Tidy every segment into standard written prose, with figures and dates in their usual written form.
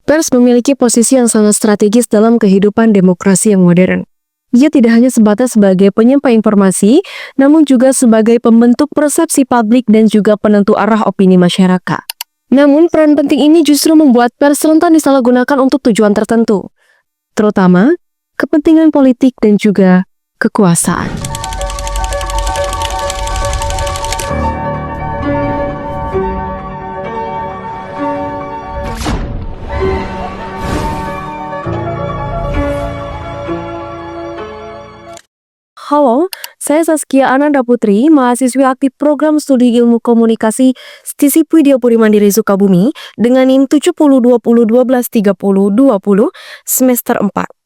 Pers memiliki posisi yang sangat strategis dalam kehidupan demokrasi yang modern. Ia tidak hanya sebatas sebagai penyampai informasi, namun juga sebagai pembentuk persepsi publik dan juga penentu arah opini masyarakat. Namun, peran penting ini justru membuat pers rentan disalahgunakan untuk tujuan tertentu, terutama kepentingan politik dan juga kekuasaan. Halo, saya Saskia Ananda Putri, mahasiswi aktif program studi ilmu komunikasi STISIP Widya Puri Mandiri Sukabumi dengan NIM 7020123020 semester 4.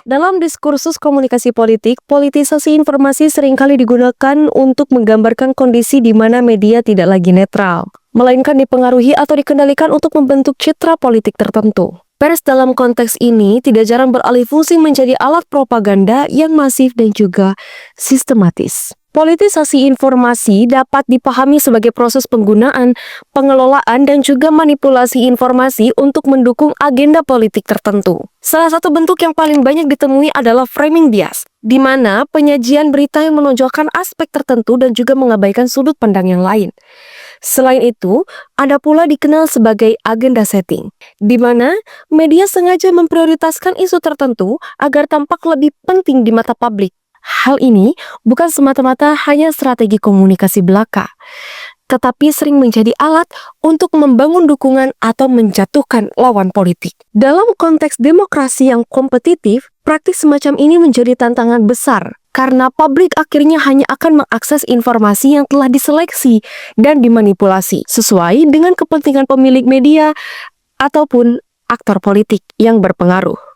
Dalam diskursus komunikasi politik, politisasi informasi seringkali digunakan untuk menggambarkan kondisi di mana media tidak lagi netral, melainkan dipengaruhi atau dikendalikan untuk membentuk citra politik tertentu. Pers dalam konteks ini tidak jarang beralih fungsi menjadi alat propaganda yang masif dan juga sistematis. Politisasi informasi dapat dipahami sebagai proses penggunaan, pengelolaan, dan juga manipulasi informasi untuk mendukung agenda politik tertentu. Salah satu bentuk yang paling banyak ditemui adalah framing bias, di mana penyajian berita yang menonjolkan aspek tertentu dan juga mengabaikan sudut pandang yang lain. Selain itu, ada pula dikenal sebagai agenda setting, di mana media sengaja memprioritaskan isu tertentu agar tampak lebih penting di mata publik. Hal ini bukan semata-mata hanya strategi komunikasi belaka, tetapi sering menjadi alat untuk membangun dukungan atau menjatuhkan lawan politik. Dalam konteks demokrasi yang kompetitif, praktik semacam ini menjadi tantangan besar karena publik akhirnya hanya akan mengakses informasi yang telah diseleksi dan dimanipulasi sesuai dengan kepentingan pemilik media ataupun aktor politik yang berpengaruh.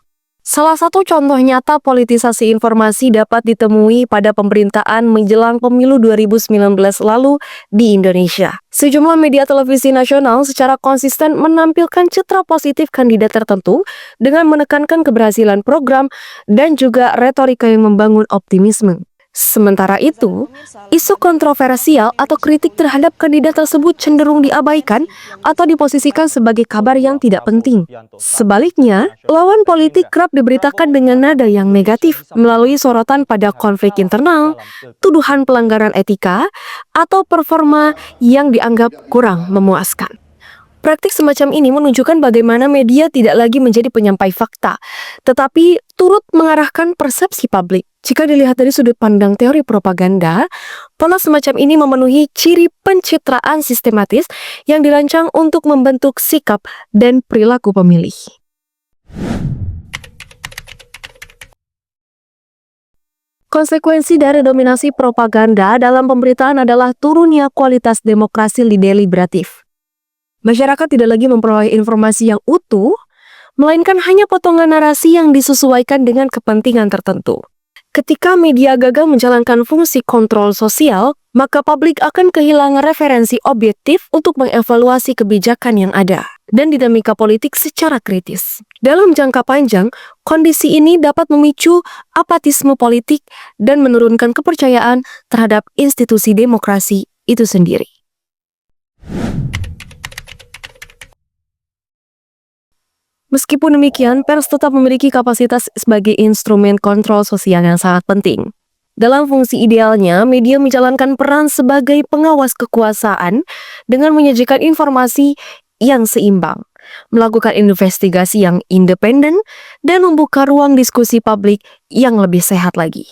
Salah satu contoh nyata politisasi informasi dapat ditemui pada pemerintahan menjelang pemilu 2019 lalu di Indonesia. Sejumlah media televisi nasional secara konsisten menampilkan citra positif kandidat tertentu dengan menekankan keberhasilan program dan juga retorika yang membangun optimisme. Sementara itu, isu kontroversial atau kritik terhadap kandidat tersebut cenderung diabaikan atau diposisikan sebagai kabar yang tidak penting. Sebaliknya, lawan politik kerap diberitakan dengan nada yang negatif melalui sorotan pada konflik internal, tuduhan pelanggaran etika, atau performa yang dianggap kurang memuaskan. Praktik semacam ini menunjukkan bagaimana media tidak lagi menjadi penyampai fakta, tetapi turut mengarahkan persepsi publik. Jika dilihat dari sudut pandang teori propaganda, pola semacam ini memenuhi ciri pencitraan sistematis yang dirancang untuk membentuk sikap dan perilaku pemilih. Konsekuensi dari dominasi propaganda dalam pemberitaan adalah turunnya kualitas demokrasi deliberatif. Masyarakat tidak lagi memperoleh informasi yang utuh, melainkan hanya potongan narasi yang disesuaikan dengan kepentingan tertentu. Ketika media gagal menjalankan fungsi kontrol sosial, maka publik akan kehilangan referensi objektif untuk mengevaluasi kebijakan yang ada dan dinamika politik secara kritis. Dalam jangka panjang, kondisi ini dapat memicu apatisme politik dan menurunkan kepercayaan terhadap institusi demokrasi itu sendiri. Meskipun demikian, pers tetap memiliki kapasitas sebagai instrumen kontrol sosial yang sangat penting. Dalam fungsi idealnya, media menjalankan peran sebagai pengawas kekuasaan dengan menyajikan informasi yang seimbang, melakukan investigasi yang independen, dan membuka ruang diskusi publik yang lebih sehat lagi.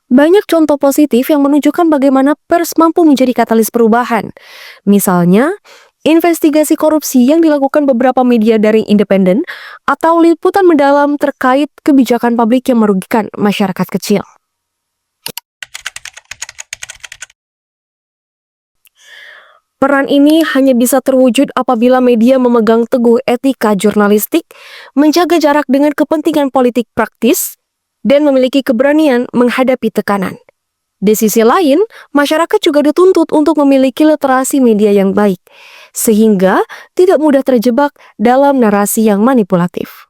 Banyak contoh positif yang menunjukkan bagaimana pers mampu menjadi katalis perubahan. Misalnya, investigasi korupsi yang dilakukan beberapa media daring independen atau liputan mendalam terkait kebijakan publik yang merugikan masyarakat kecil. Peran ini hanya bisa terwujud apabila media memegang teguh etika jurnalistik, menjaga jarak dengan kepentingan politik praktis, dan memiliki keberanian menghadapi tekanan. Di sisi lain, masyarakat juga dituntut untuk memiliki literasi media yang baik, sehingga tidak mudah terjebak dalam narasi yang manipulatif.